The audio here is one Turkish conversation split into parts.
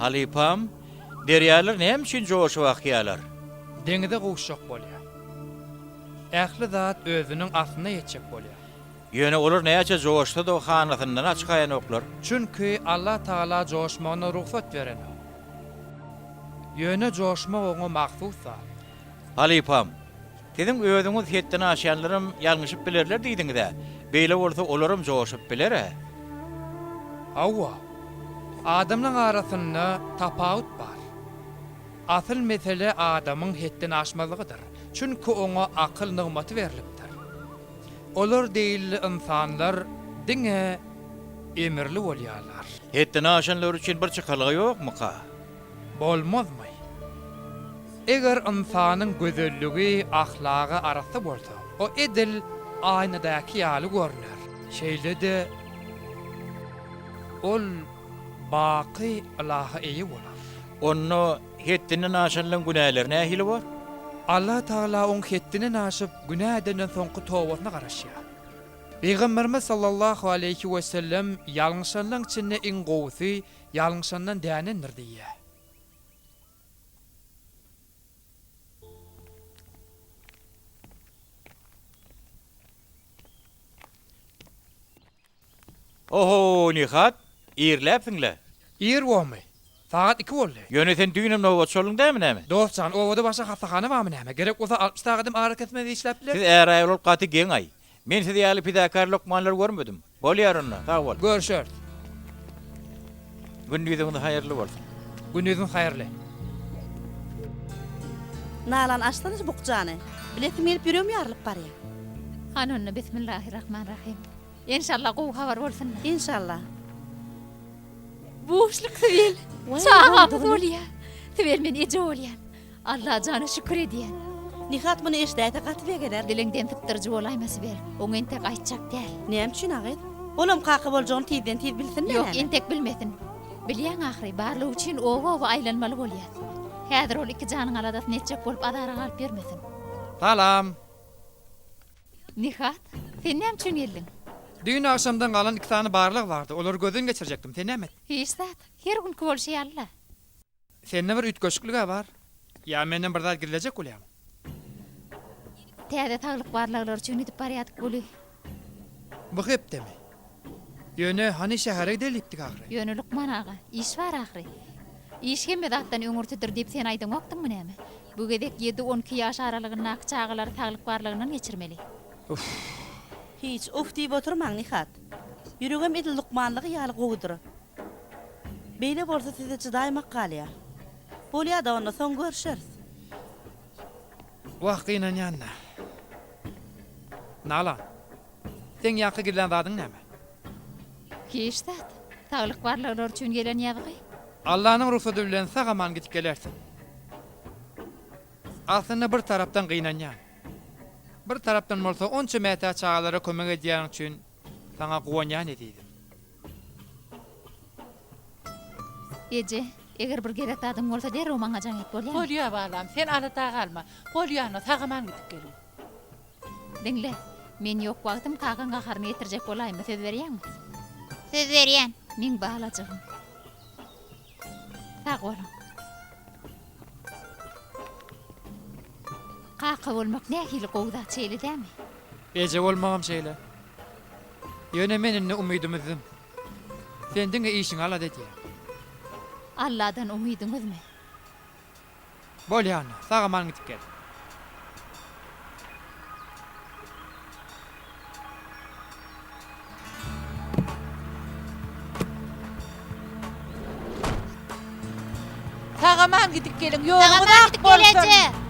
Halipam, deryalar näme üçin joşup akýarlar? Deňide gowuşjak bolýar. Ähli zat özüniň asyna ýetjek bolýar. Ýöne olar näçe joşsa da hanatyndan açykaýan oklar. Çünki Allah Taala joşmagyna ruhsat beren. Ýöne joşma oňa mahsus zat. Halipam, dedim özüňiz hetden aşýanlarym ýalňyşyp bilerler diýdiňiz-de. Beýle bolsa olarym joşup biler. Hawa. Adamlaryň arasynda tapawut bar. Asyl mesele adamyň hetden aşmalygydyr. Çünki oňa akyl nygmaty berilipdir. Olar diýilli insanlar diňe emirli bolýarlar. Hetden aşanlar üçin bir çykalygy ýokmuka? Bolmazmy? Eger insanyň gözelligi, ahlagy arasy bolsa, o edil aýnadaky ýaly görner. Şeýle-de ol baqy Allaha eýi bolar. Onu hetdinden aşanlaryň günäleri nähili bar? Allah Taala oň hetdini aşyp günäden soňky towbatyna garaşýar. Peygamberimiz sallallahu aleyhi we sellem ýalňyşanlaryň içinde iň gowsy ýalňyşandan dänendir diýär. Oho, Nihat, ýerläpsiňle. Ýer bolmy. Saat 2 boldy. Ýöne sen düýnüm nowat çoluň dämi näme? Dostcan, owada başa hastahana barmy näme? Gerek bolsa 60 taýdym ara kesmedi işläpdiler. Siz äraý bolup gaty geňay. Men sizi ýaly pidakarlyk lokmanlar görmedim. Bolýar onda, sag bol. Görüşür. Gündüziňiz haýyrly bolsun. Günüňiz haýyrly. Nalan açlanız bukjany. Biletim elip ýürüm ýarlyp barýar. Hanunna bismillahirrahmanirrahim. İnşallah gowy habar bolsun. İnşallah. Boşluk tüvel. Sağa bolýar. Tüvel men eje bolýan. Allah jana şükür edýän. Nihat muny eşdäýde gaty begeler. Dilingden tutturjy bolaýmasy ber. Oň entek aýtjak däl. Näme üçin agyd? Olam qaky boljagyny tiden tid bilsin näme? Ýok, entek bilmesin. Bilýän ahry barlyk üçin owa aýlanmaly bolýar. Häzir ol iki janyň aladas netjek bolup adara galyp bermesin. Salam. Nihat, sen näme üçin geldiň? Düýn akşamdan galan 2 tane barlyk bardy. Olar gözden geçirecekdim. Sen näme? Hiç zat, her gün bolşýarlar. Sende bir ütköşüklüge var. Ya menden bir zat girilejek bolýar. Täze taglyk barlyklar üçin edip barýadyk boly. Bu hepdemi? Ýöne hani şähere gidelipdik agry. Ýöne Lukman aga, iş var ahry. İş hemme zatdan öňürtüdir diýip sen aýdyň okdyňmy näme? Bu gedek 7-12 ýaş aralygyna çağalar taglyk barlygyndan geçirmeli. Hiç of diýip oturmaň Nihat. Ýüregim edil lukmanlygy ýaly gowdur. Beýle bolsa size çydaýmak galýar. Bolýar da onda soň görüşeriz. Wagtyna ýanna. Nala. Sen ýaky gilen zadyň näme? Hiç zat, taglyk barlyklar üçin gelen ýaly. Allah'ın ruhsatı bilen sagaman gidip gelersin. Aslında bir taraftan gynanýan. Bir taraftan bolsa onça mätä çağalara kömek edýän üçin sana guwanýan edýdim. Eje, eger bir gerek adam bolsa derrew maňa jaňyp bolýar. Bolýar balam, sen alata galma. Bolýarny sagaman gidip gelin. Dinle, men ýok wagtym kakan gaharny getirjek bolaýmy, söz berýärmi? Söz berýän. Men bahalajygym. Sag bolun. Qaqa bolmak nähili gowda çeýli dämi? Eje bolmagam şeýle. Ýöne meninle umydymyzdym. Sendiňe işiň ala dedi. Allah'dan umydyňyzmy? Bolýan, sagaman gidip gel. Sagaman gidip gelin. Ýolgyna bolsun.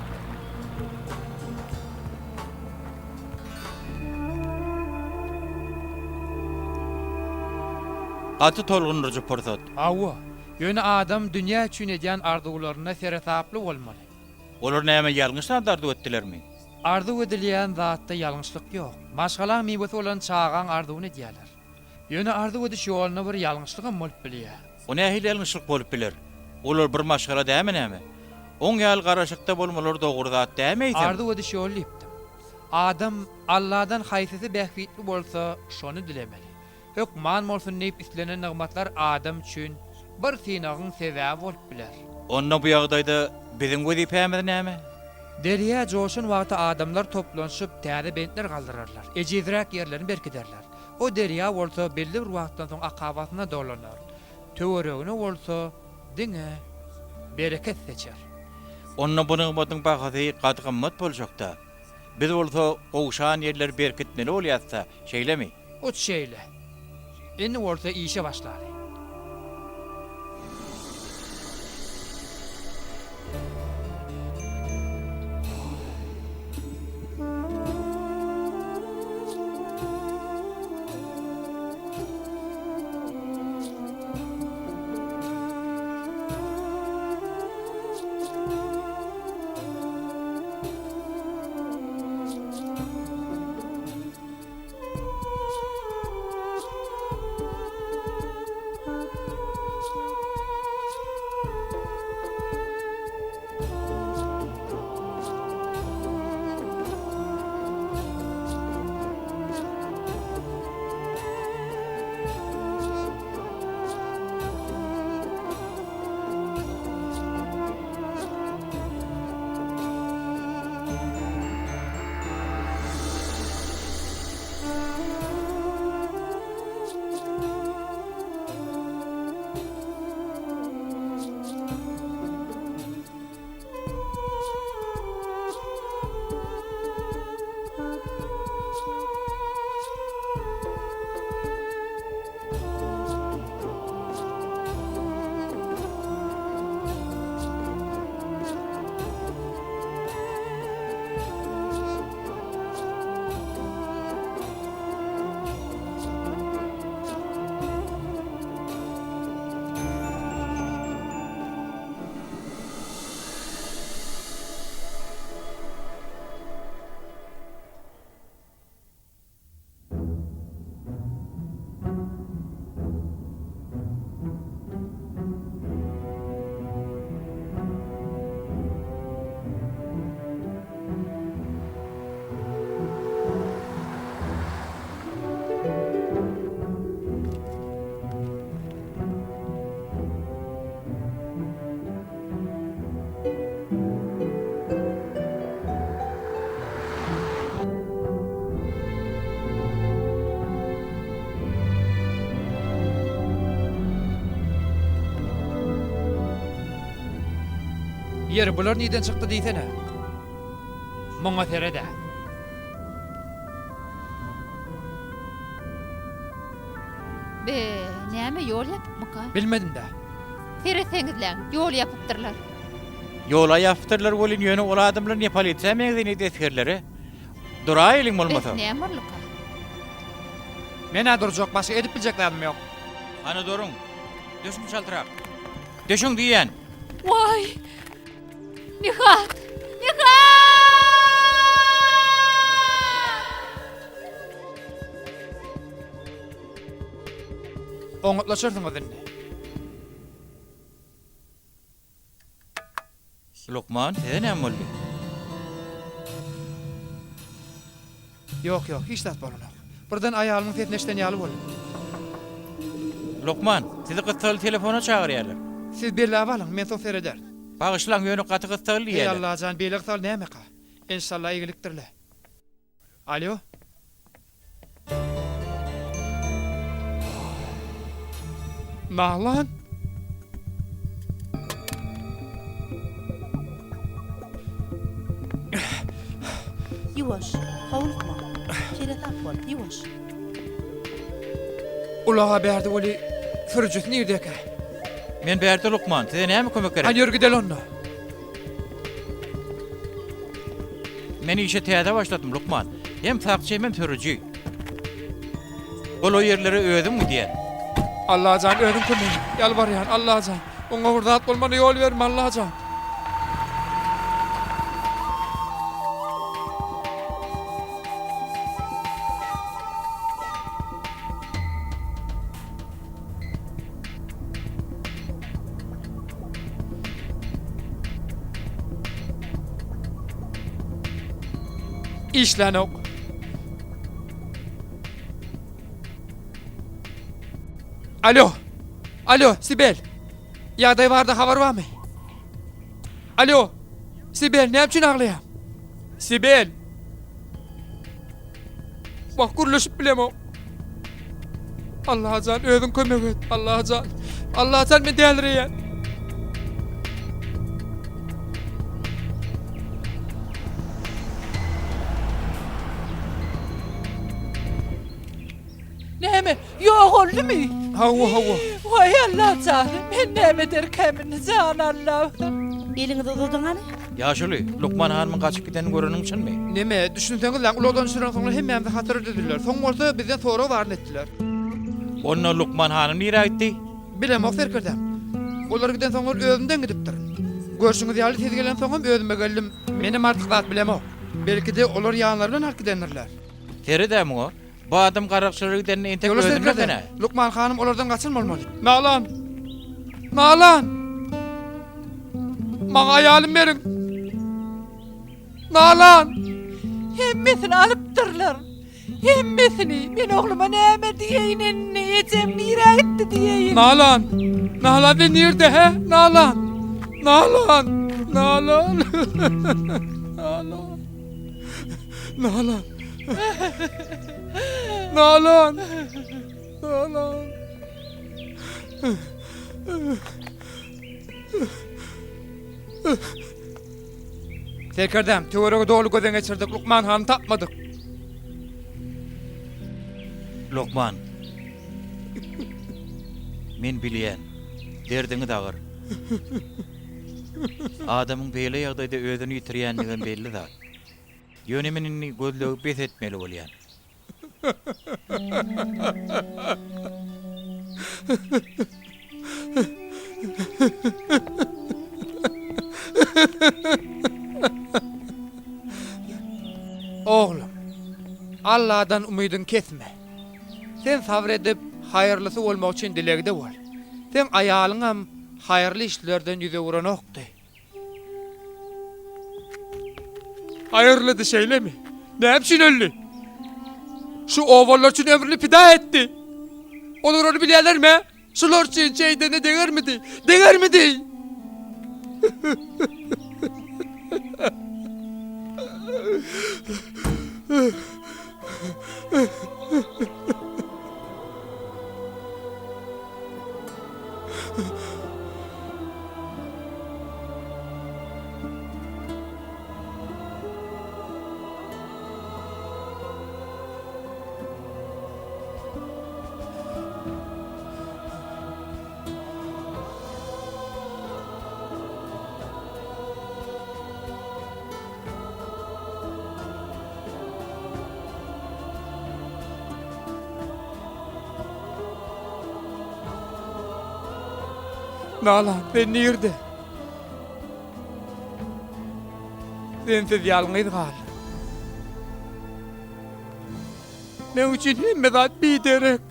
Gaty tolgundyryjy pursat. Awa, ýöne adam dünýä üçin edýän arzuwlaryna seretaply bolmaly. Olar näme ýalňyşlar dardy etdilermi? Arzu edilýän zatda ýalňyşlyk ýok. Maşgala miwesi olan çağan arzuwyny edýärler. Ýöne arzu ediş ýolyna bir ýalňyşlyk bolup bilýär. O nähil ýalňyşlyk bolup biler? Olar bir maşgala däme näme? Oň ýal garaşykda bolmalar dogry zat dämeýdim. Arzu ediş ýoly diýipdim. Adam Allah'dan haýsysy bähfitli bolsa, şonu dilemeli. Hökman bolsun diýip islenen nigmatlar adam üçin bir synagyň sebäbi bolup biler. Onda bu ýagdaýda biziň wezipämiz näme? Derýä joşun wagty adamlar toplanyşyp täze bentler galdyrarlar. Ejizrak ýerlerini berkiderler. O derýä bolsa belli bir wagtdan soň akabatyna dolanar. Töweregine bolsa diňe bereket seçer. Onda bunyň botyň bahasy gaty gymmat boljakda. Biz bolsa gowşan ýerler berkitmeli bolýarsa, şeýlemi? O şeýle. Indi bolsa işe başlary. Yer bular niden çykdy diýsene? Moňa serede. Be, näme ýol ýapypmyka? Bilmedim de. Sereseňizler, ýol ýapypdyrlar. Yola ýaptyrlar bolyn ýöne ol adamlar ne polisiýa meňzini deskerleri. Dura ýylyň bolmasa. Näme bolýar? Mene durjak başga edip biljeklerim ýok. Ana durun. Döşüm çaltyrak. Döşüň diýen. Vay! Nihat! Nihat! Oňatlaşyrdyňyz indi. Lokman, size näme boldy? Ýok, hiç zat bolanok. Birden aýalynyň setneşden ýaly boldy. Lokman, sizi gystaly telefona çagyrýarlar. Siz berläp alyň, men soň sereder. Bagışlaň ýöne gaty gystaly Ey ýaly. Allah jan beýle gystaly näme ka? İnşallah iýgilikdirler. Alo? Mahlan? Ýuwaş, howlukma. Seretap bol, ýuwaş. Ulağa berdi oli Fürjüs nirdeke? Men berdi Lokman, size näme kömek gerek? Hadi yürü gidelim onda. Men işe täze başladım Lokman. Hem sakçy hem törüjü. Bol o yerlere öýdüm mi diýen? Allah'can özün kömegi. Yalvarýan Allah'can. Oňa hurdat bolmana ýol berme Allah'can. İşlenok. Alo. Alo Sibel. Ýagdaý barda habar barmy? Alo. Sibel, ne üçin aglaýam? Sibel. Bak gurlaşıp bilemo. Allah'acan özün kömek et. Allah'acan. Allah'acan men delirýän. Näme? Ýok oldumy? Hawa hawa. Vay Allah canım, men näme derkemin can Allah'ım. Eliňi dodudyňany? Ýaşuly, Lukman hanymyň gaçyp giteni göreniň üçinmi? Neme? Düşünseňiz lan ulardan süren soňra hemmämizi hatyr edildiler. Soň bolsa bizden sonra baryn etdiler. Onda Lukman hanym nire aýtdy? Bilemok serkerdem. Olar giden soňra özünden gidipdir. Görşüňiz ýaly tez gelen soňam özüme geldim. Menim artyk zat bilemok. Belki de olar ýanlar bilen ark gidenlerler. Teredämi o? Bu adam garakçylygy gideni entek Yola özüne serkerdem. gene. Lukman hanym olardan gaçylmaly. Nalan. Nalan. Maňa aýalym beriň. Nalan. Hemmesini alıpdyrlar. Hemmesini. Men ogluma näme diýeýin, ejem nire etdi diýeýin. Nalan. Nalan de nerede he? Nalan. Nalan. Nalan. Nalan. Nalan. Nalan. Nalan. Serkerdem, töwerege dolu gözden geçirdik. Lukman hanı tapmadık. Lokman. Men bilýän. Derdiňi dagyr. Adamyň beýle ýagdaýda özüni ýitirýänligi belli zat. Ýönemenini gözlegip bes etmeli bolýan. Oğlum, Allah'dan umydyn kesme. Sen sabredip hayırlısı olmak için dilegde bol. Sen aýalyňam hayırlı işlerden yüze vuranokdy. Hayırlı düşeyle mi? Ne için öldü? Şu ovallar için ömrünü fida etti. Olur onu bilýärler mi? Şular için şeydene deger miydi? Deger miydi? Nalan, ben nerede? Sensiz ýalňyz gal. Men üçin hemme zat biderek.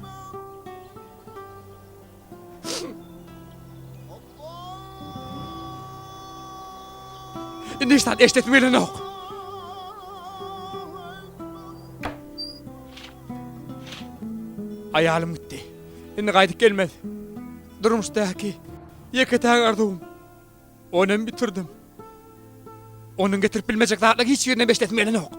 Indi ştat eşitmeli ok. Aýalym gitdi. Indi gaýdyp gelmez. Durmuşdaky ýeke taňardym. Onuň bitirdim. Onuň getirip bilmejek zatlaryň hiç ýerine beşletmeli ok.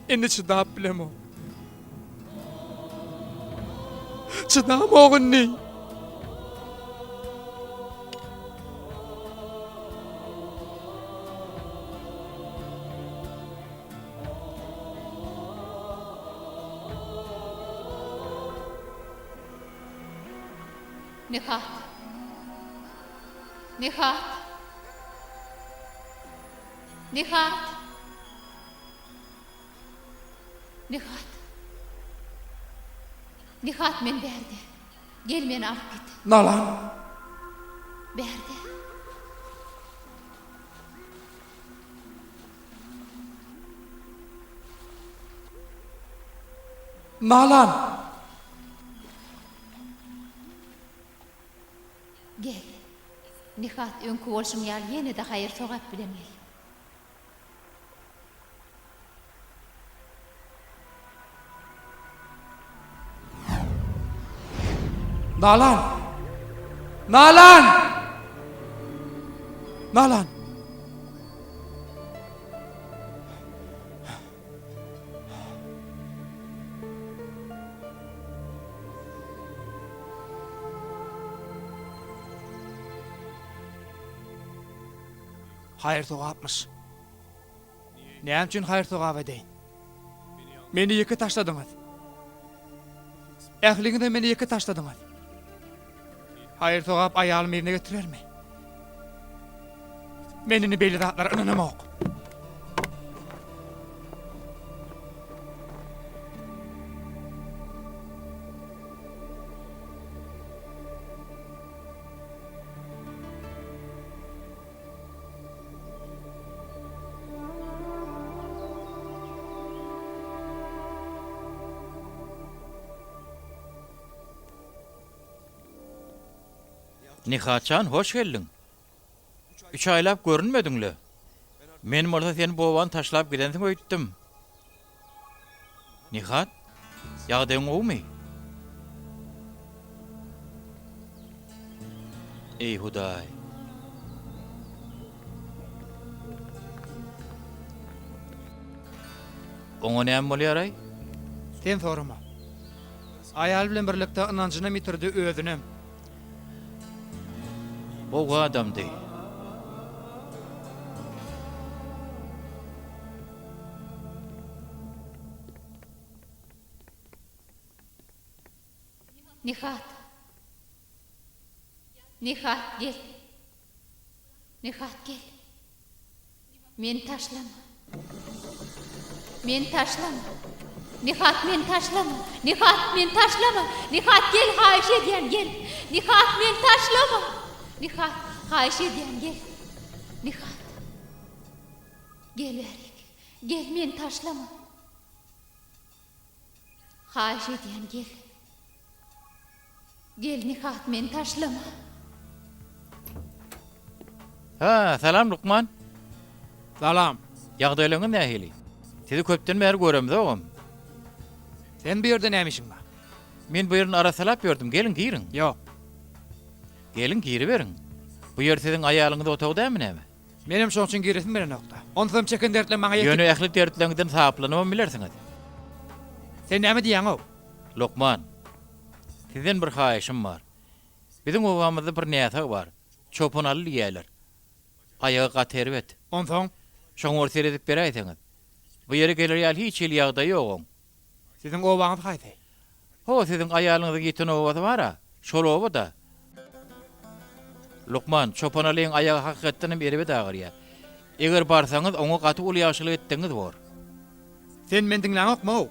Indi çydap bilemo. Çydamagynny. Nikah. Nihat. Nihat. Nihat. Nihat men berdi. Gel meni alıp git. Nalan. Berdi. Nalan. Gel. Nihat önkü bolşum ýaly ýene-de haýyr sogap bilen gel. Nalan. Nalan. Nalan. Hayır sogapmış. Näme üçin hayır sogap edeýin? Meni ýeke taşladyňyz. Ähliňizde meni ýeke taşladyňyz. Hayır sogap aýalym evine götürermi? Menini belli zatlar ynanamok. Nihatçan hoş geldin. 3 aylap görünmediňle. Men bolsa seni boban taşlap gidensiň öýtdim. Nihat, ýagdaýyň gowmy? Ey Hudaý. Oňa näme bolýar? Sen sorma. Aýal bilen birlikde ynanjyny mitirdi özünem. Bu adamdy. Nihat. Nihat gel. Nihat gel. Men taşlama. Men taşlama. Nihat men taşlama. Nihat men taşlama. Nihat gel haýyş edýän gel. Nihat men taşlama. Nihat haýyş edýän gel. Nihat. Gel berik. Gel men taşlama. Haýyş edýän gel. Gel Nihat men taşlama. Ha, salam Lukman. Salam. Ýagdaýlaryň nähili? Sizi köpden bäri göremdi ogam. Sen bu ýerde näme işiň bar? Men bu ýerden arasalap ýördüm. Gelin girin. Ýok. Gelin giri berin. Bu ýer siziň aýalyňyz otagda dämi näme? Menim şoň üçin giresim beren nokta. Onsam çekin dertle maňa ýetip. Ýöne ähli dertleriniňden saplanyp bilersiňiz. Sen näme diýäň o? Lokman, sizden bir haýyşym bar. Bizim owamyzda bir näse bar. Çopanaly ýerler. Ayağı gateryp et. Onsoň Şoňa seredip beräýsiňiz. Bu ýere gelir ýaly hiç il ýagdaý ýok. siziň owaňyz haýsy? Ho, siziň aýalyňyza giten owada bara. Şol owada. Lokman, çopanalyň ayağı hakykatdan berip dagyrýar. Eger barsaňyz oňa gaty ul ýaşylyk etdiňiz bor. Sen men diňläňokmy?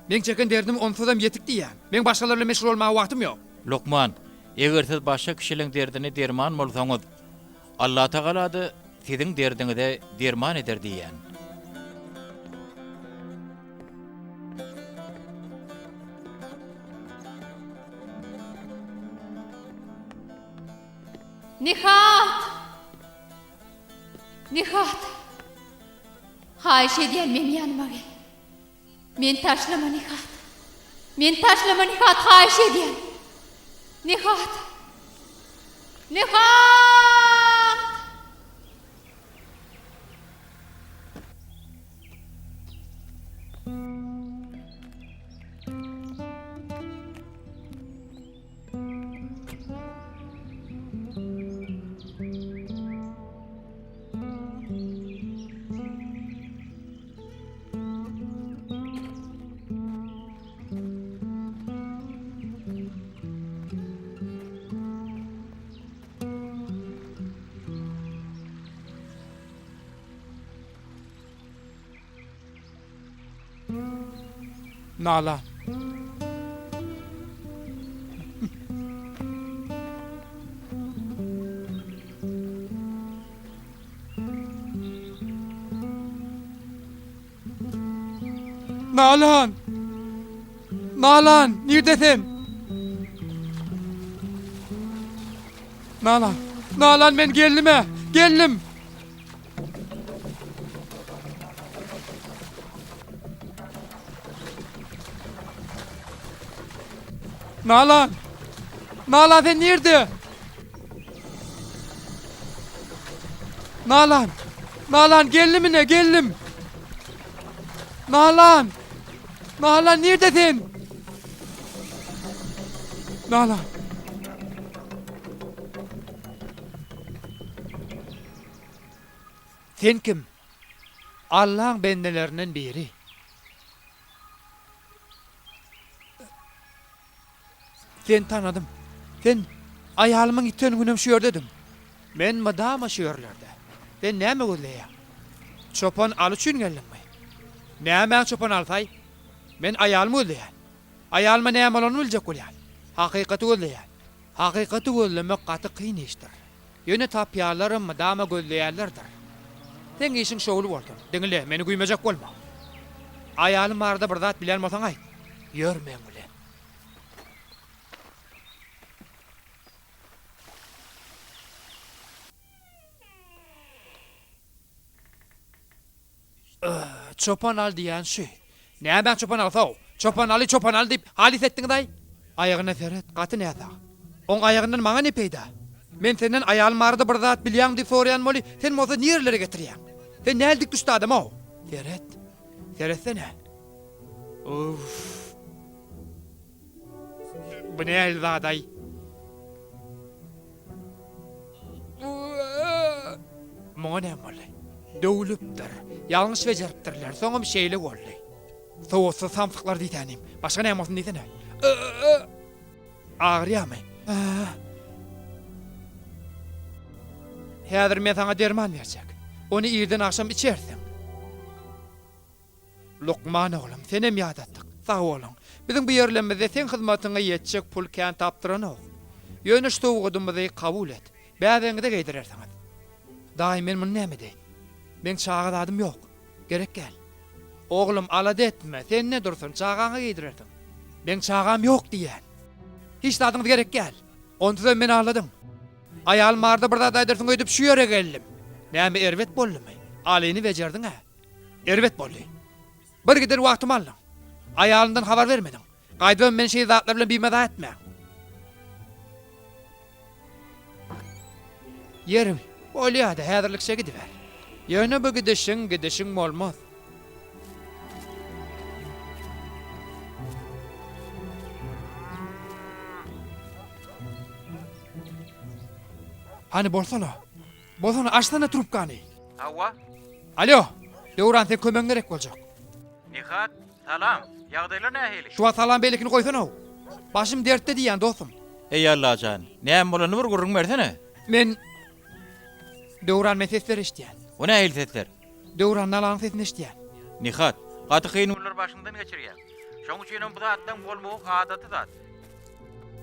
Men çekin derdim onsuzam ýetik diýän. Men başgalarla meşgul bolmagy wagtym ýok. Lokman, eger siz başga kişiliň derdine derman bolsaňyz, Allah Taala da siziň derdiňize derman eder diýän. Nihat! Nihat! Haýyş edýän men ýanyma gel. Men taşlama Nihat. Men taşlama Nihat haýyş edýän. Nihat! Nihat! Nalan. Nalan. Nalan, neredesin? Nalan. Nalan ben geldim ha. Geldim. Nalan. Nalan sen nerede? Nalan. Nalan geldim mi ne? Geldim. Nalan. Nalan neredesin? Nalan. Sen kim? Allah'ın bendelerinden biri. Sen tanıdım. Sen ayağımın itten günüm şuyor dedim. Men madama şuyorlarda. Ben näme gözleýär? Çopan al üçin geldim mi? Näme çopan alsay? Men ayağımı gözleýär. Ayağıma näme bolanyny biljek bolýar. Hakykaty gözleýär. Hakykaty gözlemek gaty kyn işdir. Ýöne tapýarlarym madama gözleýärlerdir. Sen işin şowly boldun. Diňle, meni güýmejek bolma. Ayağım barda bir zat bilen bolsaň aýt. Ýörmeň bilen. Çopan al diýen şu. Näme çopan alsa? Çopan al diýip halis etdiň daý. Aýagyna seret, gaty näse? Oň aýagyndan maňa ne peýda? Men senden aýalym barda bir zat bilýän diýip soraýan boly, sen moza nirlere getirýän? Sen nälik düşdi adam o? Seret. Seretsene. Uf. Bu näl zaday? Maňa näme boldy? Döwlüpdir. Ýalňyş bejeripdirler. Soňam şeýle boldy. Soğusa samsıklar diýtänim. Başga näme bolsun diýsene. Ağrıyamy. Häzir men saňa derman berjek. Onu ýerden akşam içersin. Lokman oğlum, senem ýad etdik. Sag bolun. Bizim bu ýerlemizde sen hyzmatyňa ýetjek pul kän tapdyran ok. Ýöne şu towgudymyzy kabul et. Bäzeňi de geýdirersiňiz. Daýym men muny näme diýin? Men çağıradym ýok. Gerek gel. Oğlum alad etme. Sen ne dursun? Çağaňa geýdirersiň. Men çağam ýok diýen. Hiç dadyňyz gerek gel. Ondan men ağladım. Ayağım barda bir zat aýdyrsyň öýdüp şu ýere geldim. Näme erwet boldymy? Alyny bejerdiň ha? Erwet boldy. Bir gider wagtym aldyň. Ayağından habar vermediň. Gaýdym men şeý zatlar bilen biýmede etme. Yerim. Bolýa-da häzirlikçe gidiber. Ýöne bu gidişiň bolmaz. Hani bolsana. Bolsana açsana trubkany. Hawa, Alo. Döwran sen kömeň gerek boljak. Nihat, salam. Ýagdaýlar nähili? Şu salam belikini koysana. Başım dertte diýen dostum. Ey Allah can. Näme bolany bir gurrun bersene. Men Döwran mesesler işleýän. O nähili setler? Döwran nalan sesini işleýän. Nihat, gaty kynullar başyndan geçirýär. Şoň üçin bu zatdan bolmagy adaty zat.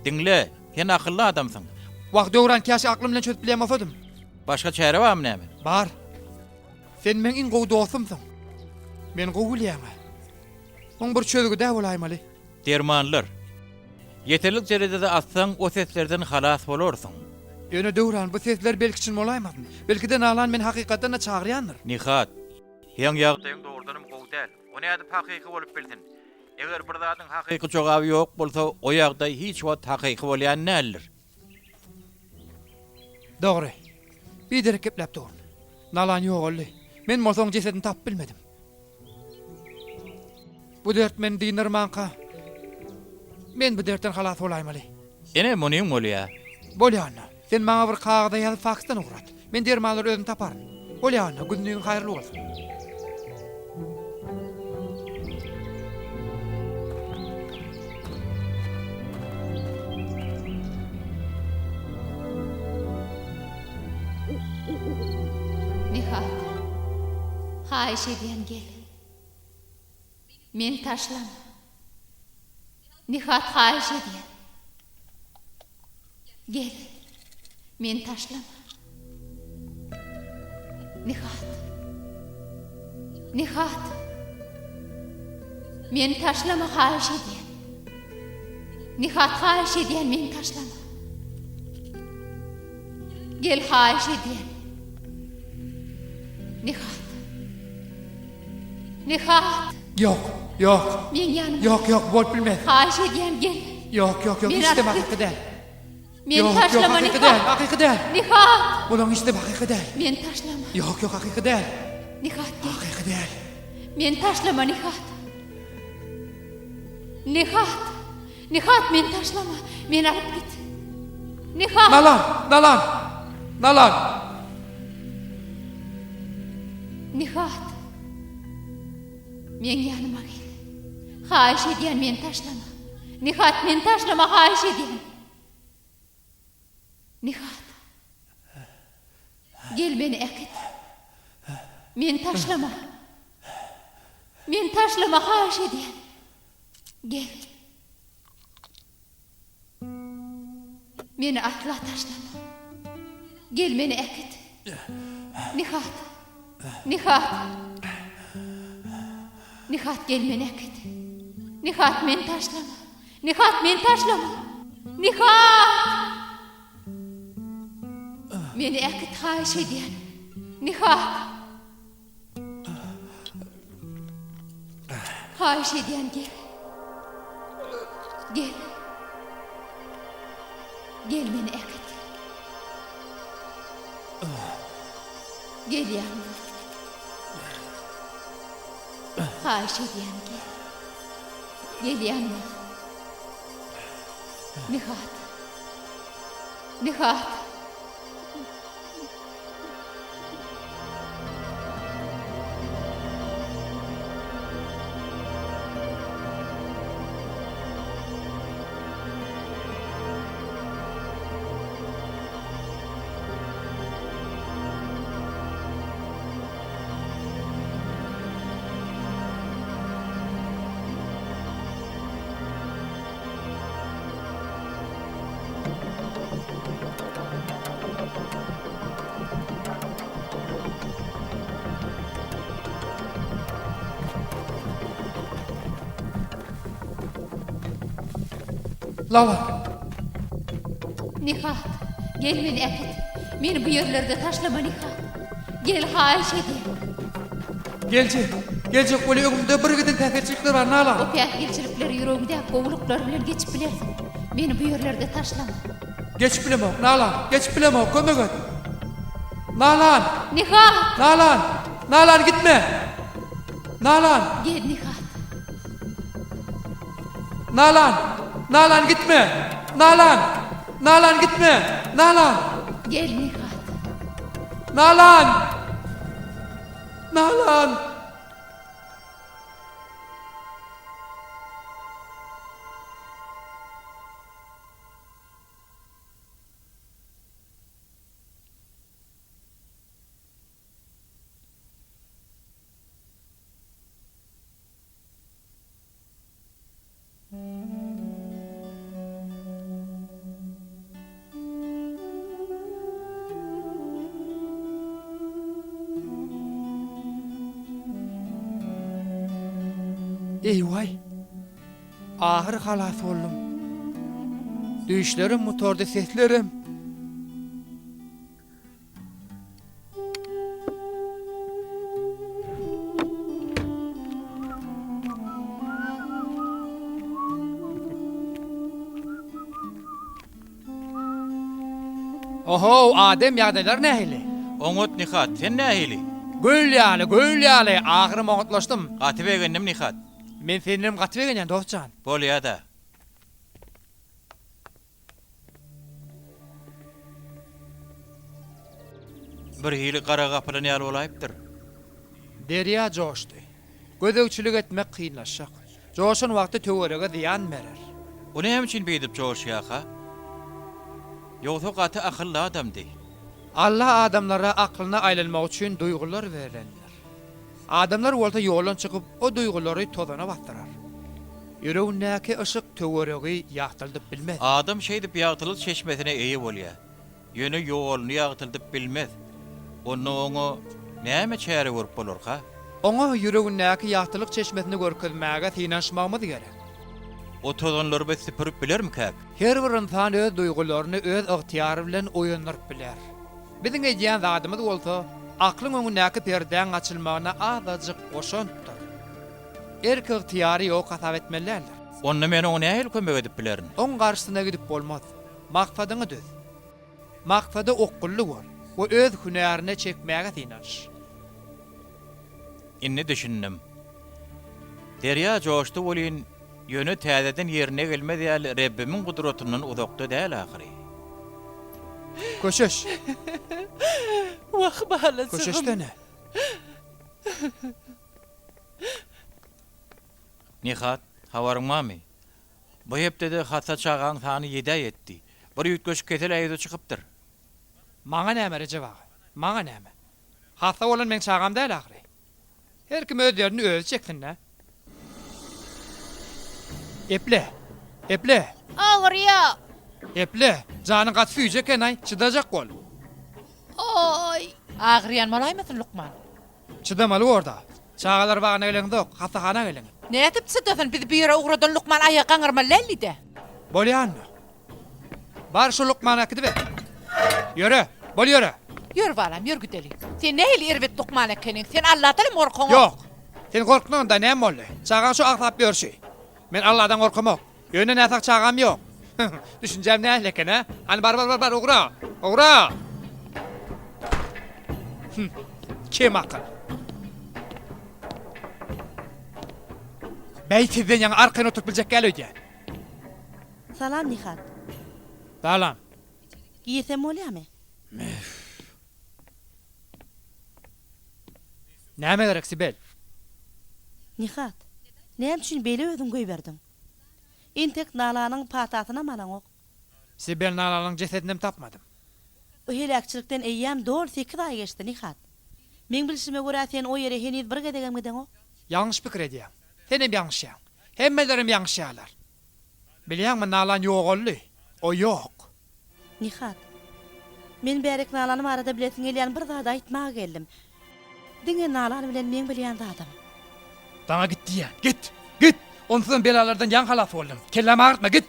Dinle, sen akylly adamsyň. Wagt Döwran käşi aklym bilen çözüp bilemezdim. Başga çäre barmy näme? Bar. Sen men in gowy dostumsyň. Men gowy bilýärmi? Oň bir çözügi dä bolaýmaly. Dermanlar. Yeterlik derejede atsaň o seslerden halas bolarsyň. Ýöne Döwran bu sesler belki için bolaýmady. Belki de nalan men hakykatdan çağırýandyr. Nihat, ýeň ýagdaýyň dogrudanam gowy däl. O näde hakyky bolup bildin. Eger bir zatyň hakyky jogaby ýok bolsa, o ýagdaý hiç wagt hakyky bolýan nälir? Dogry. Bir derek geplep dur. Nalan ýok boldy. Men mosoň jesedini tap bilmedim. Bu dert men dinirmanka. Men bu dertten halas bolaýmaly. Ene munyň bolýar. Bolýanna. Sen maňa bir kagada ýazyp faksdan uğrat. Men dermanlary özüm taparyn. Bolýanna, günüň haýyrly bolsun. Nihat. Haýş edýän gel. Men taşlama. Nihat haýyş edýän. Gel. Meni taşlama. Nihat. Nihat. Meni taşlama haýyş edýän. Nihat haýyş edýän meni taşlama. Gel haýyş edýän. Nihat. Nihat. Yok, yok. Men ýanymda. Yok, bolup bilmez. Haýyş edýän gel. Yok, Men istem artık- hakyky däl. Men Yok, taşlama hakyky Nihat. däl, hakyky däl. Nihat. Bulan istem hakyky däl. Men taşlama. Yok, hakyky däl. Nihat gel. Hakyky däl. Men taşlama Nihat. Nihat. Nihat men taşlama. Men alıp git. Nihat. Nalan. Nihat. Men ýanyma gel. Haýyş edýän men taşlama. Nihat men taşlama haýyş edýän. Nihat. Gel beni ekit. Men taşlama. Men taşlama haýyş edýän. Gel. Meni atla taşlama. Gel beni ekit. Nihat. Nihat. Nihat gel meni ekit. Nihat men taşlama. Nihat men taşlama. Nihat. Meni ekit haýyş edýän. Nihat. Haýyş edýän gel. Gel. Gel meni ekit. Gel ýanyma. Haýyş edýän gel. Gel ýanyma. Nihat. Nihat. Nalan. Nihat. Gel meni ekit. Meni bu yerlerde taşlama Nihat. Gel haýyş edýän. Gelecek bolu öňümde bir giden täsirçilikler bar Nalan. O piyatgirçilikler ýüreginde gowluklar bilen geçip bilersin. Meni bu yerlerde taşlama. Geçip bilemo, Nalan. Geçip bilemo, kömek et. Nalan. Nihat. Nalan gitme. Nalan. Gel Nihat. Nalan gitme. Nalan gitme. Gel Nihat. Nalan. Eyvay. Ahir halas oldum. Düşlerim, motorda seslerim. Oho, Adem ýagdaýlar nähili? Oňot Nihat, sen nähili? Göl ýaly, ahyry moňutlaşdym. Gatyp egendim Nihat. Men senem gatyp egenýän dostjan. Bolýa-da. Bir hili qara gapylan ýaly bolayıpdyr. Derya joşdy. Gözegçilik etmek kynlaşak. Joşun wagty töwerege ziýan berer. O näme üçin beýdip joşýaka? Ýogsa gaty akylly adamdy. Allah adamlara aklyna aýlanmak üçin duýgular berenler. Adamlar bolsa ýoldan çykyp o duýgulary tozana batdyrar. Yüreğindäki ışık töweregi ýagtyldyp bilmez. Adam şeýdip ýagtylyp çeşmesine eýe bolýar. Ýöne ýoluny ýagtyldyp bilmez. Oňa näme çäre görüp bolarka? Oňa yüreğindäki ýagtylyk çeşmesini görkezmäge synanşmagmyz gerek. O tozanlary biz süpürüp bilermi kak? Her bir insan öz duýgularyny öz ygtyýary bilen oýandyryp biler. Biziň edýän zadymyz bolsa, aklyň öňündäki perden açylmagyna azadyk goşandyr. Erk ygtyýary ýok hasap etmeliler. Onda men oňa näme kömek edip bilerin? Oň garşysyna gidip bolmaz. Maksadyňy düz. Maksady okullyk bol. Bu öz hünerini çekmäge synanş. Inni düşündim. Derya joşdy bolýan ýöne täzeden ýerine gelmedi ýaly Rabbimin gudratyndan uzakda däl ahyry. Köşeş. Wah bahalasy. Köşeşdene. Nihat, habarың mami? Bu hepde hata çağan sany 7 etdi. Bir ýetgeş ketel aýda çykypdyr. Maňa näme Recep ağa? Maňa näme? Hasa bolan men çağam däl ahyry. Her kim öz ýerini özü çeksin ne? Eple. Eple. Ağrıyor. Eple. Janyň gat süýjek enay, çydajak bol. Oy. Ağrıyan malaýmasyn Lukman? Çydamaly orada. Çağalar bagana gelende, hasahana gelende. Ne edip çıdasın bizi bir yere uğradan Lukman ayağa kanırmalı de. Bolýanmy? Bar şu Lukmana gidip. Yürü, bol yürü. Yürü balam, yürü güdeli. Sen ne hili irvet Lukman ekkenin? Sen Allah'tan mı korkun? Yok. Sen korkduğunda ne boldy? Çağan şu aksap görşi. Men Allah'dan korkmam. Yöne näsak çağam yok. Düşünjem ne leken ha? Hani bar uğra. Uğra. Kim akıl? Beytizden yan arkana oturup bilecek gel öde. Salam Nihat. Salam. Giysem bolýarmy? Näme gerek Sibel? Nihat. Näme üçin beýle özüň goýberdiň? Intek Nalanyň patatyna malaň ok. Sibel Nalanyň jesedini tapmadım. O helakçylykdan eýýäm dol 8 ay geçdi Nihat. Men bilişime görä sen o ýere heniz bir gedegem giden ok. Yanlış pikir edýär. Senem ýanşy. Hemmelerim ýanşylar. Bilýärmi Nalan ýogolly? O ýok. Nihat. Men bärek Nalany arada bilesin gelýän bir zat aýtmaga geldim. Diňe Nalan bilen men bilýän zatym. Bana git diýär. Git. Git. Ondan belalardan ýan halas boldum. Kellem ağırtma git.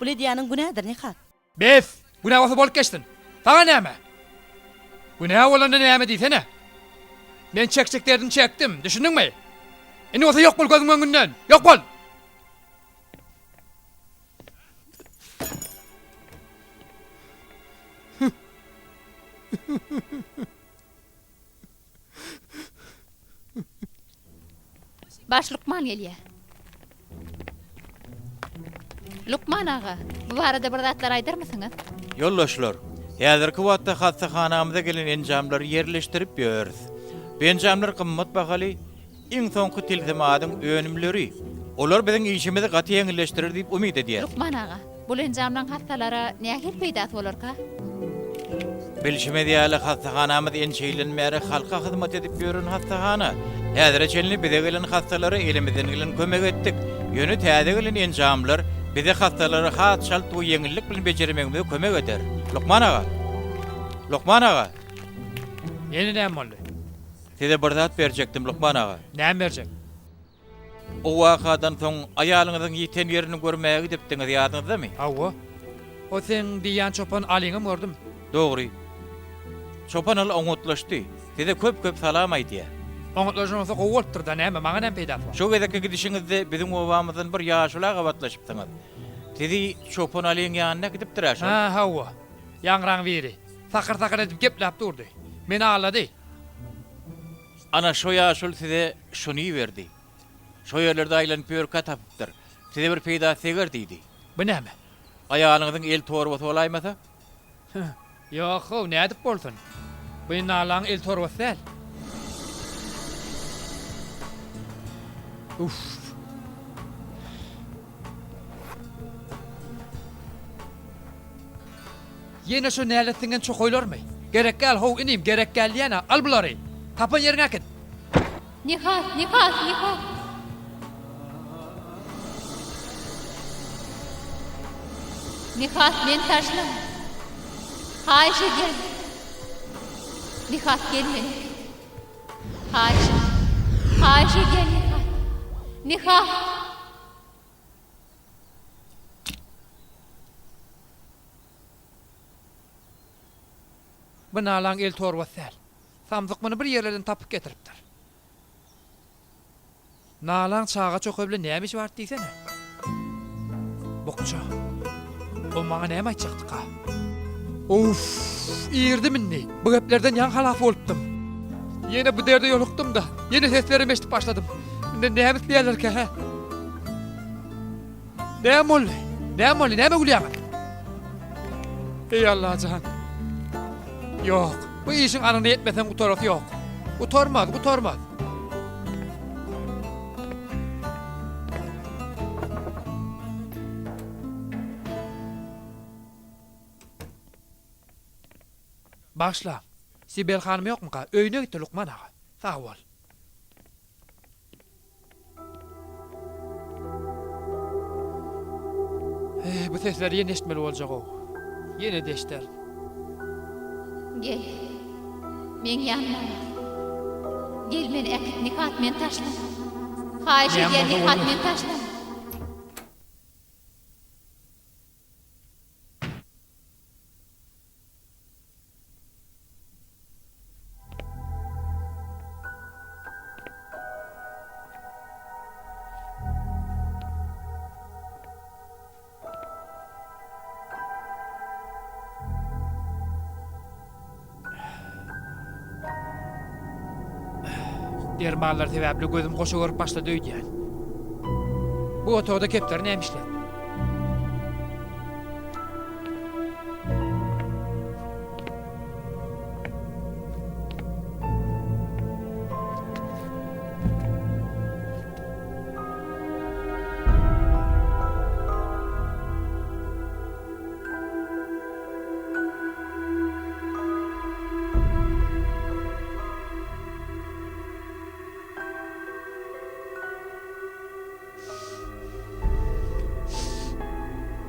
Bu edýäniň günädir Nihat. Bef. Günah olsa bolup geçtin. Sana näme? Günah bolanda näme diýsene? Men çekçeklerden çektim. Düşündiňmi? Indi olsa ýok bol gözüň öňünden. Ýok bol. Baş Lukman gelýär. Lukman ağa, bu barada bir zatlar aýdar mısınız? Yoldaşlar, häzirki wagtda hastahanamyza gelen enjamlary yerleşdirip ýörüz. Bu enjamlar gymmat bahaly, iň soňky tilsimadyň önümleri. Olar biziň işimizi gaty ýeňilleşdirir diýip umyt edýär. Lukman ağa, bu enjamlaryň hastalara näme peýda bolarka? Bilişime diýäli hastahanamyz ençeýlenmäre halka hyzmat edip ýören hastahana. Häzir çelini bize gelen hastalary elimizden gelen kömek etdik. Ýöne täze gelen enjamlar bize hastalary hat şalt bu ýeňillik bilen bejermegimize kömek eder. Lukman ağa. Lukman ağa. Ýene näme boldy? Size bir zat berjekdim Lukman ağa. Näme berjek? O wakadan soň aýalyňyzyň ýeten ýerini görmäge gidipdiňiz ýadyňyzdamy? Hawa. O sen diýen çopan alyňy gördüm. Dogry. Çopan al oňutlaşdy. Size köp salam aýdýar. Oňutlaşyň olsa gowultdyr da näme maňa näme peýda bol? Şu gezeki gidişiňizde biziň obamyzdan bir ýaşula gawatlaşypdyňyz. Sizi çopan alyň ýanyna gidip diraşy. Ha, hawa. Ýangraň biri. Sakır edip geplap durdy. Meni ağladı. Ana şu ýaşul size şuny berdi. Şu ýerlerde aýlanyp ýörkä tapypdyr. Size bir peýda seger diýdi. Bu näme? Aýalyňyzyň el torbasy bolaýmasa? Ýok, näde bolsun? Bu Nalan el torbasy däl. Uf. Yine şu näletingen çok oýlarmy? Gerek gel how inim, gerek gel ýana al bulary. Tapan ýerine git. Nihat. Nihat men taşlama. Haýyş edýän. Nihat gel meni. Haýyş edýän Nihat. Nihat. Bu nalan el torbat säl. Samzyk bir ýerlerden tapyp getiripdir. Nalan çağa çöküp bile näme iş bar diýsene. Bokça. O maňa näme aýtjakdyka? Of, ýerdi minni. Bu geplerden ýan halaf bolupdym. Ýene bu derde ýolukdym da, ýene seslerimi eşitip başladym. Näme diýerlerke ha? Näme oldy? Näme gülýär? Ey Allah can. Yok, bu işin anını yetmesen bu taraf yok. Utormaz. Başla. Sibel hanım yok mu ka? Öyüne gitti Lukman ağa. Sağ ol. Bu sesler yine eşitmeli olacak o. Yine de eşiter. Gel. Men ýanma. Gel meni äkit Nihat men taşlama. Haýyş edýän Nihat men taşlama. Dermanlar sebäpli gözüm goşa görüp başlady öýdýän. Bu otoda kepler nämişler?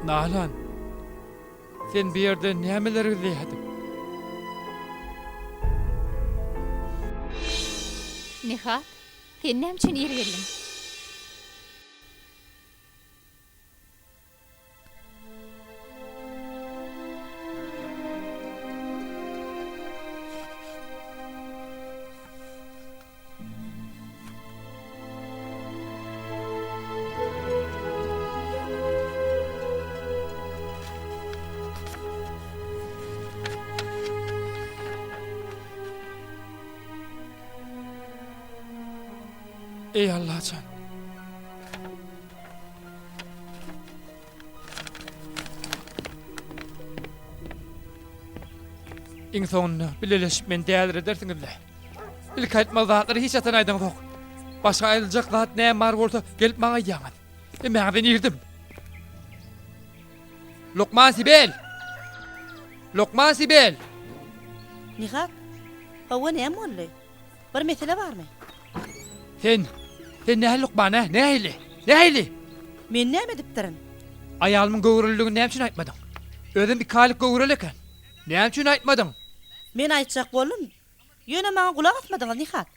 Nalan, sen bir yerde nämeler izleýädin? Nihat, sen näme üçin ýere geldin? Ey Allah can. İň soňunda bileleşip men dälir edersiňizle. İlk aýtmal zatlary hiç atan aýdan yok. Başga aýyljak zat näme bar bolsa gelip maňa ýaňat. Mäňden ýerdim. Lokman Sibel. Nihat, hawa näme boldy? Bir mesele barmy? Sen nähili Lokman ha? Nähili? Men näme dipdirin? Ayalymyň göwreldigini näme üçin aýtmadyň? Özüm bir kalik göwrel eken. Näme üçin aýtmadyň? Men aýtjak bolum. Ýöne maňa gulak atmadyň Nihat.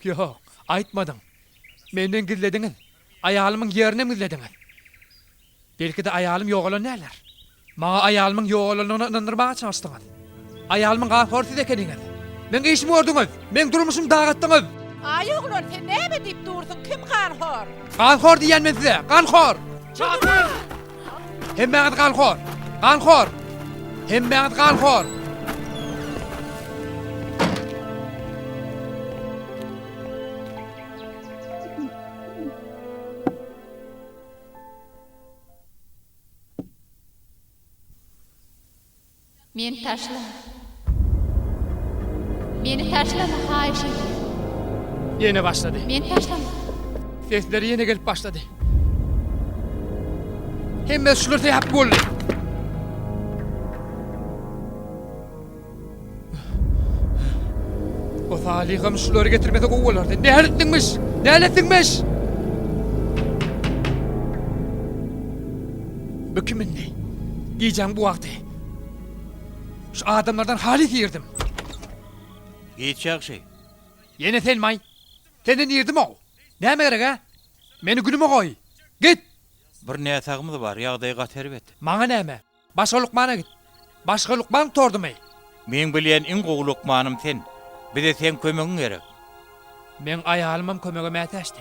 Yok, aýtmadyň. Menden gizlediňiz. Ayalymyň ýerine gizlediňiz. Belki de ayalym ýogalan näler? Maňa ayalymyň ýogalanyny inandyrmaga çalışdyňyz. Ayalymyň gaforsiz ekeniňiz. Men işimi gördüňiz. Men durmuşymy dagatdyňyz. Ay oğlan sen näme diýip dursun? Kim garhor? Ganxor diýen men size, ganxor. Hemmeňiz ganxor. Hemmeňiz ganxor. Meni taşlama haýyş edýän. Yine başladı. Meni taşlama. Sesleri yine gelip başladı. Hemme şuları yap boldy. O saliham şuları getirmese gowalardy. Näletdiňmiş? Bu kimin ne? Giyeceğim bu vakti. Şu adamlardan halis yirdim. Giyecek şey. Yine sen may. Senden yirdim o. Ne gerek ha? Beni günüme koy. Git. Bir niyetağımız var, yağdayı qaterip et. Bana neme? Başka Lukman'a git. Başka Lukman tordum ey. Men bilýän iň gowy Lukmanym sen. Bir de sen kömegiň gerek. Men ayalymam kömegime ätäşdi.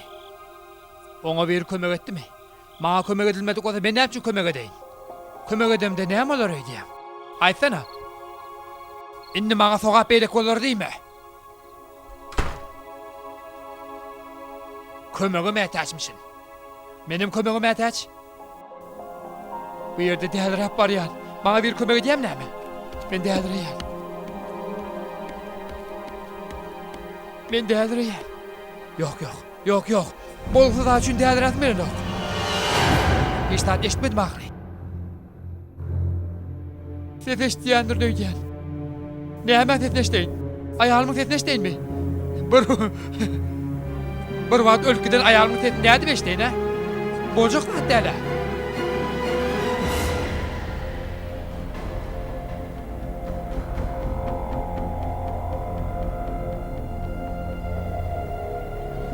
Oňa bir kömek etdimi? Maňa kömek edilmedik olsa ben näçe kömek edeýin? Kömek edemde näme bolar diýem? Aýtsana. Indi maňa sogap berek bolar diýme? Kömegime ätäşmişsin. Menim kömegime ätäç. Bu ýerde däliräp barýan. Maňa bir kömek edýäm näme? Ben däliräýän. Men däliräýän. Yok. Bolsa da üçin dälirätmeli yok. Hiç tat eşitmedim ahri. Sefeştiýändir döýdän. Näme sefeşdeýin? Aýalymy sefeşdeýin mi? Bir wagt ölküden aýalymy sefeşdeýin beşdeýin ha? Boljak mı däle?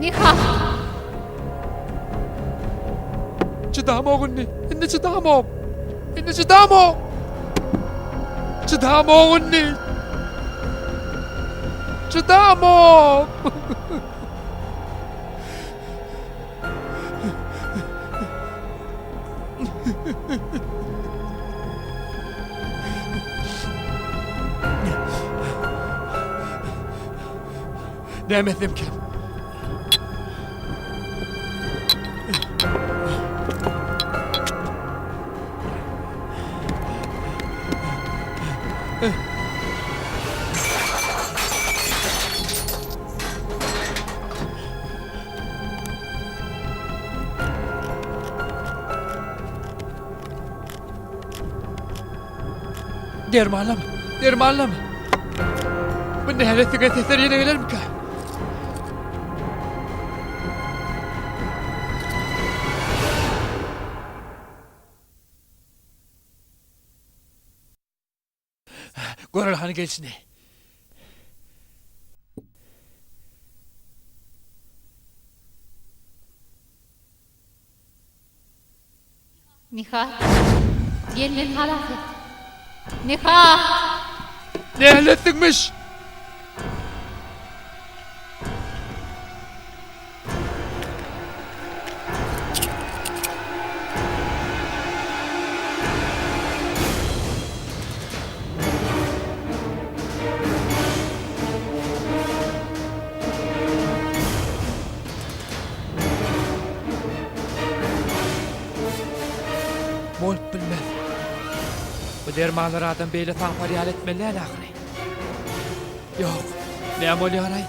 Nihat. Çydam oğunni. Indi çydam oğun. Indi çydam oğun. Çydam oğunni. Çydam oğun. Demedim ki. Dermanlama. Bu ne helesi sesler yine gelir mi ki? Görel hani gelsin. Nihat. Gelin halas et. Nihat. Ne hallettikmiş? Bolup bilmez. Bu dermanları adam beyle fanfaryal etmeli ahri. Yok. Ne bolýar ay?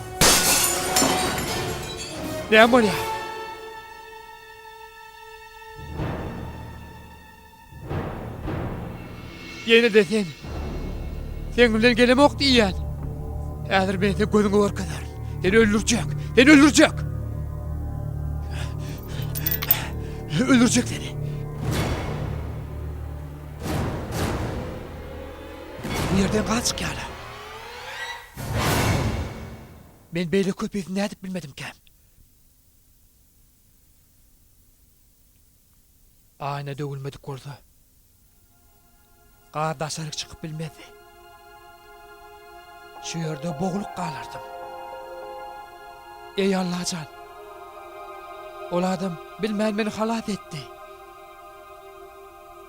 Ne bolýar? Yine de sen. Sen bilen gelemok diýen. Häzir ben sen gözüňe görkezär. Seni öldürecek. Öldürecek seni. Bu yerden kaç kâla. Ben beýle köpeğini ne edip bilmedim ki. Ayna dögülmedik gordu. Qardaşarık çıkıp bilmedi. Şu yerde boğulup kalardım. Ey Allah'can. Ol adam bilmän beni halat etti.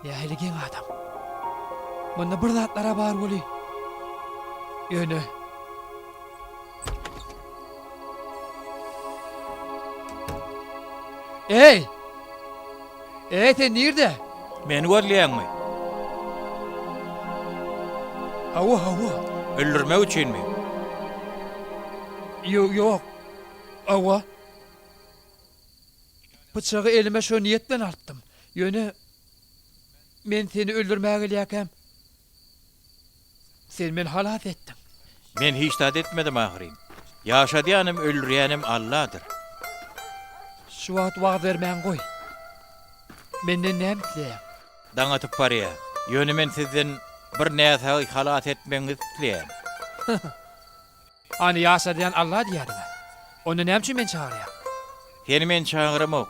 Ne heligen adam. Bunda bir zatlara bar boli. Yöne. Ey! Sen nerede? Meni görleýänmi? Hava. Öldürmek üçin mi? Yok. Hava. Bıçağı elime şu niyetten attım. Yöne. Men seni öldürmeye gelýäkem. Sen men halat ettin. Men hiç tat etmedim ahirem. Yaşadýanym, öldürýänim Allah'dır. Şu wagt vermän goý. Menden näme diýär? Daňatyp barýa. Ýöne men sizden bir näse halat etmeňizi isleýän. Ani ýaşa diýen Allah diýärmi? Onu näme men çağırýar? Seni men çağıramok.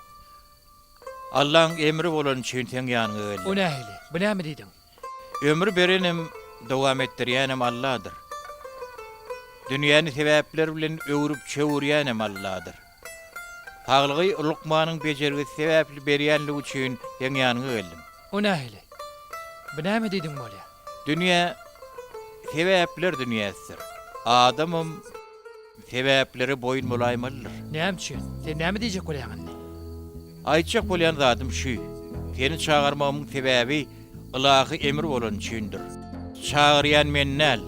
Allah'ın emri bolan üçin sen ýanyňa geldim. O nähili? Bu näme diýdiň? Ömür berenim, dowam etdirýänem Allah'dır. Dünýäni sebäpler bilen öwrüp çöwürýänem Allah'dır. Paglygy Lukmanyň bejergisi sebäpli berýänligi üçin sen ýanyňa geldim. O nähili? Bu näme diýdiň bolýa? Dünýä sebäpler dünýäsidir. Adamym sebäpleri boyun bolaýmalydyr. Näme üçin? Sen näme diýjek bolýaň? Aýtjak bolýan zatym şu. Seni çağırmamyň sebäbi Ilahy emir bolan üçindir. Çağırýan men näl?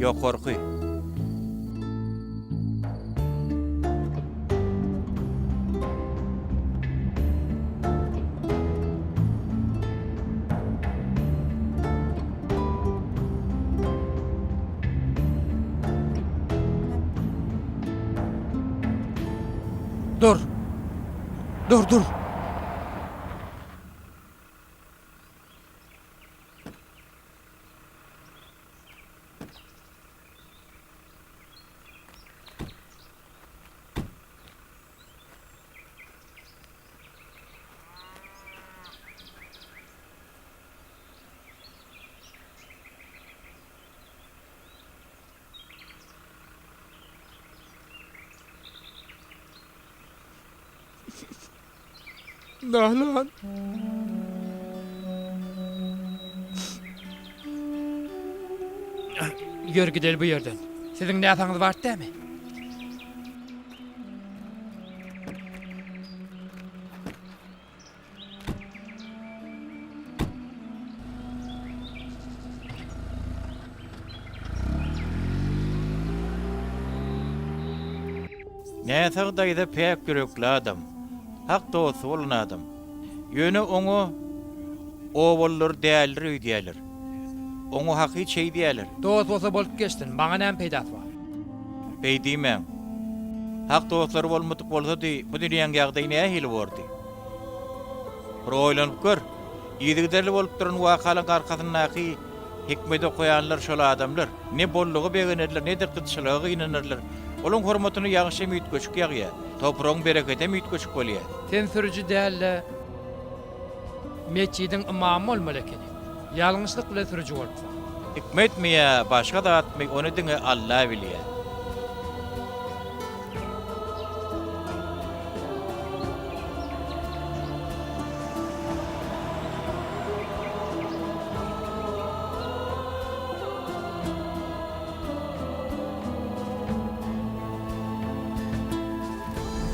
Ýok korky. Dur. Dur. Nahlan. Yürü gidelim bu yerden. Sizin ne yapanız var değil mi? Näse daýda pek görekli adam. Hak dostu bolan adam. Ýöne oňa owallar däldir diýerler. Oňa haky şey diýerler. Dost bolsa bolup geçtin. Bana näme peýdat bar? Beýdimen. Hak dostlary bolmadyk bolsady, bu dünýäň ýagdaýy nähili boldy? Bir oýlanyp gör. Ýygyderli bolup duran wakalyň arkasyndaky hikmete koýanlar şol adamlar. Ne bollugy begenirler, ne de kıtçylygy ynanyrlar. Olun hormatyny ýagşy müýt göçük ýagýar. Topragyň berekete müýt göçük bolýar. Sen sürücü dälle meçidin imamy bolmaly ekeni. Ýalňyşlyk bilen sürücü bolupsa. Hikmet mi ya, başka da atmy, onu diňe Allah bilýär.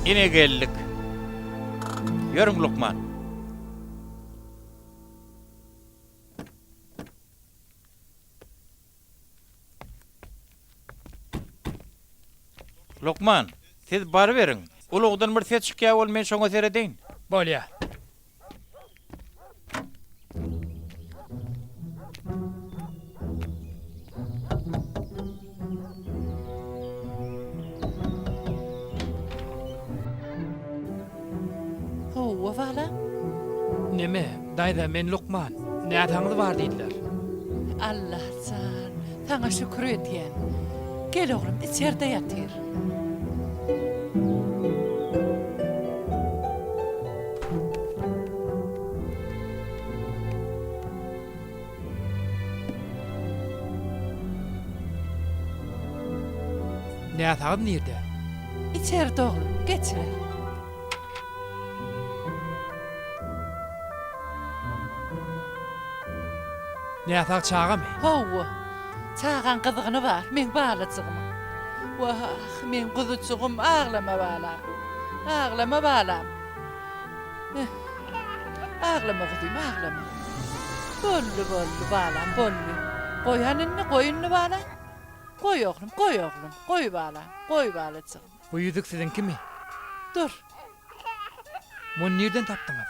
Yine geldik. Yörüň Lukman. Lukman, siz bar beriň. Ulugdan bir ses çykýar bol, men şoňa seredeýin. Bolýar. Howa vala. Neme? Daýda men Lukman. Nätaňyz bar diýdiler. Allah can. Sana şükür edýän. Gel oğlum, içeride yatyr. Nätaňyz nerede? İçeride oğlum, geçiver. Nätaň çağamy? Howa. Çağan kızgyny bar, men balacygym. Wah, men gyzyçygym ağlama bala. Ağlama balam. Ağlama kızım, ağlama. Bollu balam, bollu. Koyanını koyunnu bala. Koy oğlum, koy bala, koy balacygym. Bu ýüzük sizinkimi? Dur, Muny nerden tapdyňyz?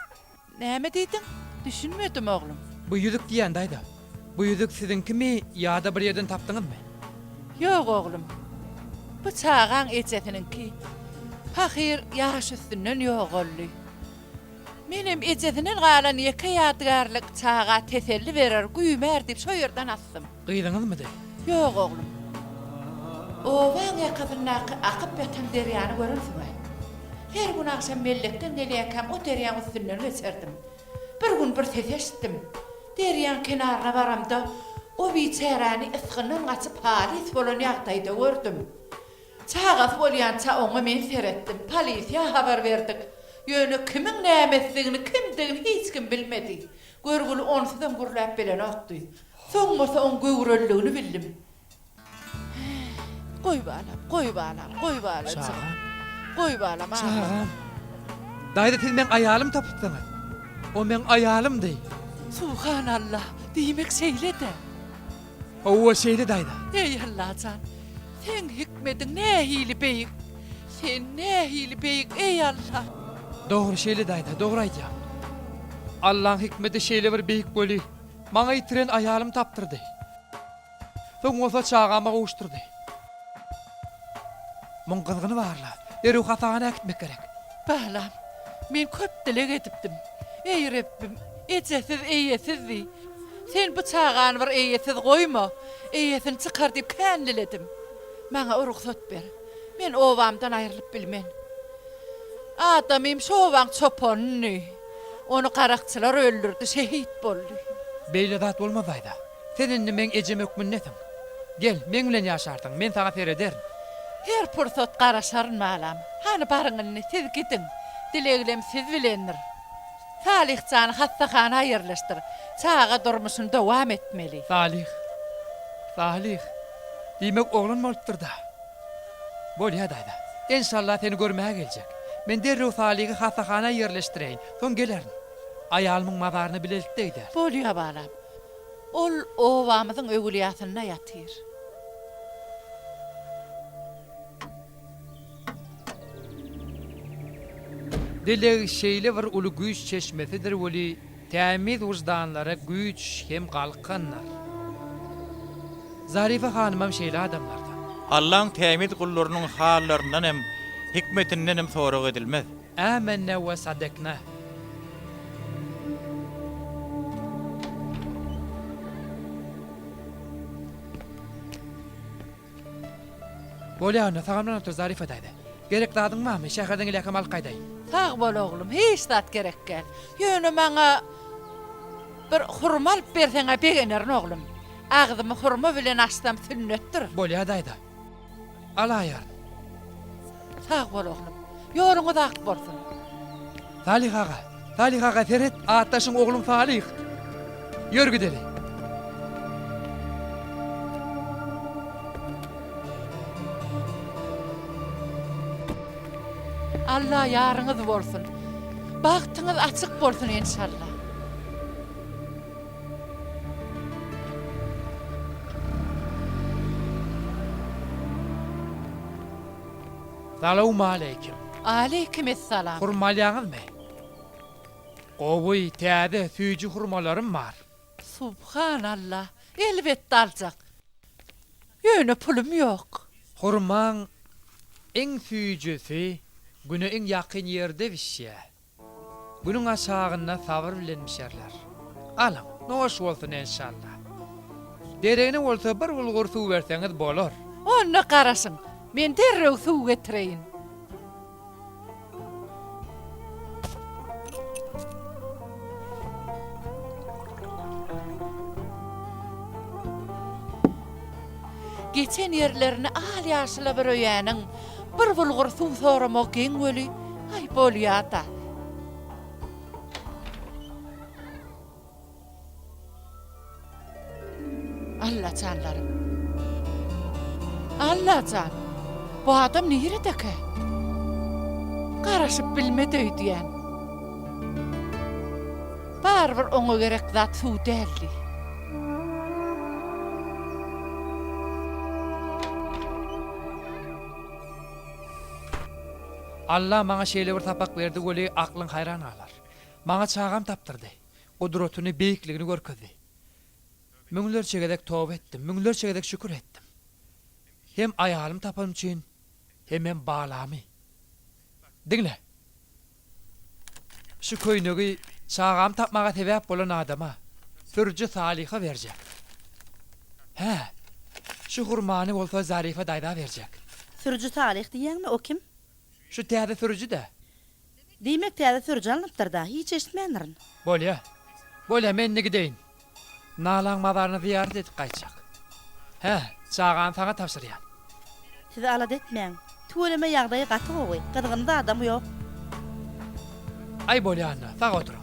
näme diýdiň? Düşünmedim oğlum. Bu ýüzük diýen daýda. Bu ýüzük sizinkimi ýa-da bir ýerden tapdyňyzmy? Yok oğlum. Bu çağan ecetininki. Hakir yaş üstünden yok olly. Menem ejedinden galan ýeke ýadgarlyk çağa teselli berer, güýmer dip şo ýerden assym. Gyýdyňyzmy de? Ýok oglum. O waň ýakadyna akyp ýatan derýany görürsiňmi? Her gün akşam mellekden gelýäkem o derýany üstünden geçerdim. Bir gün bir ses eşitdim. Derýan kenaryna baramda o biçärani ysgynyň açyp halis bolan ýagdaýda gördüm. Çağat bolýança oňa men seretdim. Polisiýa habar berdik. Ýöne kimiň nämetligini, kimdigini hiç kim bilmedi. Görgüli onsydan gurlap bilen atdy. Soňmasa on göwrelligini bildim. Goý balam, goý balam, goý balam. Çağam. Goý balam. Çağam. Daýda siz men aýalym tapypdyňyz. O men aýalymdy. Subhanallah. Diýmek şeýle-de. O şeýle daýda. Ey Allah'can. Sen hikmetin nähili beýik. Sen nähili beýik ey Allah. Dogry şeýle daýda, dogry aýdýar. Allahyň hikmeti şeýle bir beýik boli. Maňa ýitiren aýalym tapdyrdy. Soň osa çağama gowuşdurdy. Muň gyzgyny barla. Derü hatana äkitmek gerek. Balam, men köp dilek edipdim. Ey Rabbim, ejesiz eýesizdi. Sen bu çağany bir eýesiz goýma. Eýesini çykar dip känliledim. Maňa ruhsat ber. Men owamdan aýrylyp bilmen. Adamym şo waň çopony. Onu qarakçylar öldürdi, şehit boldy. Beýle zat bolmasaýda. Seninni men ejem ökmünnetim. Gel, men bilen ýaşardyň. Men saňa ferederim. Her pursat garaşaryn malam. Hani barıňyny siz gidin. Dileglem siz bilendir. Salihcan hastahana aýyrlaşdyr. Çağa durmuşyn dowam etmeli. Salih. Salih. Diýmek oglun bolupdyr da. Bolýa daýda. İnşallah seni görmäge geljek. Men derrew Salihy hastahana ýerleşdireýin. Soň gelerin. Aýalymyň mazaryny bilelikde gider. Bolýa balam. Ol owamyzyň öwülýasyna ýatyr. Dile şeýle bir uly güýç çeşmesidir weli tämiz wujdanlara güýç hem galkanlar. Zarife hanymam şeýle adamlardan. Allahyň tämiz gullarynyň hallaryndan hem hikmetinden hem sorag edilmez. Âmennâ ve sadaknâ. Bolýany tagamdan otur Zarife daýdy. Gerek dadyň mamy? Şäherden gelýän alqaýdaý. Sag bol oglum, hiç zat gerek gel. Ýöne maňa bir hurma alyp berseňe begenerin oglum. Agzymy hurma bilen açsam sünnetdir. Bolýa daýda. Alaýar. Sag bol oglum. Ýoluňyz ak bolsun. Salih ağa. Salih ağa Ferit ataşyň oglum Salih. Ýör gideli. Allah ýaryňyz bolsun. Bagtyňyz açyk bolsun inşallah. Salamu aleyküm. Aleykümesselam. Hurmalyaňyzmy? Gowy täze süýji hurmalarym bar. Subhanallah. Elbetde aljak. Ýöne pulum ýok. Hurmaň eň süýjisi güne eň ýakyn ýerde bişýär. Bunyň aşagyna sabr bilen bişerler. Alam, noş bolsun inşallah. Deregine bolsa bir bulgur suw berseňiz bolar. Onna garaşyň. Men derrew suw getireýin. Geçen yerlerini al ýaşyla bir öýäniň bir bulgur suw soramak geň weli. Ay bolýata. Allah canlarım. Allah can. Bu adam niredeki? Garaşıp bilmedi öýdýän. Barbyr oňa gerek zat suw däldi. Allah maňa şeýle bir tapak berdi weli aklyň hayran alar. Maňa çağam tapdyrdy. Gudratyny, beýikligini görkezdi. Müňlerçe gedek tawba etdim, müňlerçe gedek şükür etdim. Hem aýalym tapam üçin, hem balamy. Diňle. şu köynegi çağam tapmaga sebäp bolan adama Sürücü Salih'a verecek. He, şu hurmanı bolsa Zarife dayda verecek. Sürücü Talih diýen mi o kim? Şu täze sürücü de. Diýmek täze sürücü alınıpdyr da, hiç eşitmeýändirin. Bolya men ne gideyin. Nalan madarını ziyaret edip kaçacak. He, çağan sana tapşıryan. Sizi alat etmeýän. Töweleme ýagdaýy gaty gowy, gyzgynda adam ýok. Ay bolya anna, sağ oturun.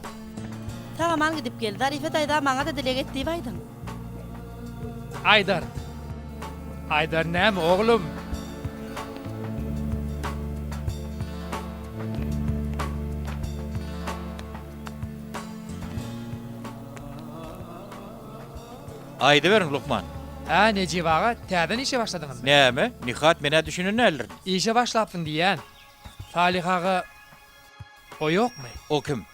Tagaman gidip geldi. Zarife dayda maňa da dilek etdiği baýdyn. Aydar. Aydar näme oğlum? Aydy berin Lukman. Ha, Necivaga, täzen işe başladınız mı? Näme? Nihat mene düşünün näler? İşe başlapsın diýen. Salihaga o yok mu? O kim?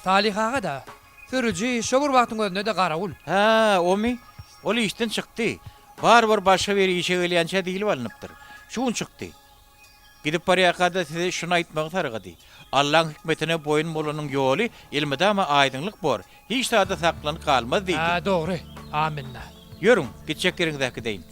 Salihaga da sürücü şogur wagtyň özüne de garawul. Ha, o mi? Ol işten çykdy. Bar başga bir işe gelýänçe diýilip alınıpdyr. Şuň çykdy. Gidip barýakada size şunu aýtmagy targady. Allah'ın hikmetine boyun bolanyň ýoly ilmide ama aýdynlyk bor. Hiç taýda saklanyp kalmaz diýdi. Ha, dogry. Aminna. Ýörüň, gitjek ýeriňizde deýin.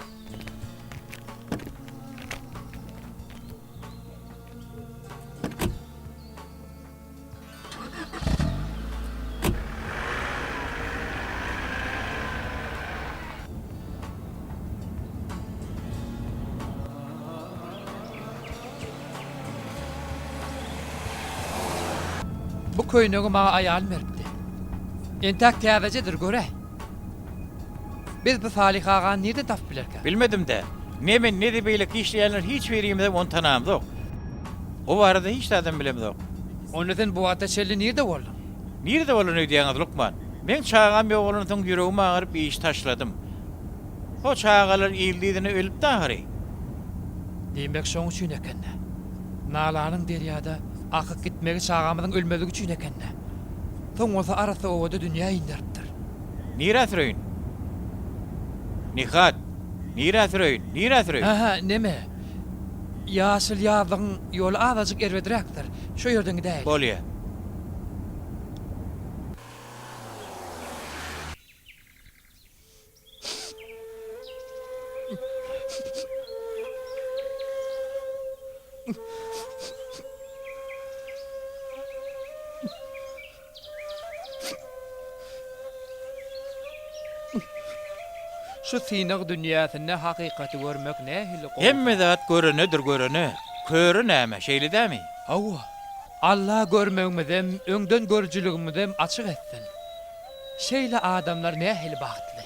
Bu köynegi maňa aýal beripdi. Entäk täzejedir göre. Biz bu Salihaga nirde tap bilerkä? Bilmedim de. Nemen ne dibeýlik işleýänler hiç berýärmede onu tanamdyk. O barada hiç adam bilemdik. Onudan bu wagtda şelli nirde boldy? Nirde bolan öýdýäňiz Lukman? Men çağam ýoğlunyň soň ýüregime agyryp bir iş taşladym. O çağalar ýyldygyny ölüp dahary. Demek şoň üçin ekenne. Nalanyň derýada akyp gitmegi çağamyzyň ölmezligi üçin ekenne. Soň bolsa arasy owada dünýä indiripdir. Nira sürüyün. Nihat. Nira sürüyün. Ha, neme? Ýaşyl ýazyň ýoly azajyk erwediräkdir. Şo ýerden gidäýin. Bolýa. Şu synyk dünýäsinde hakykaty görmek nähili gowy. Hemme zat görene. Köre näme? Şeýle dämi? Awa. Allah görmegimizem, öňden görjüligimizem açyk etsin. Şeýle adamlar nähili bagtly.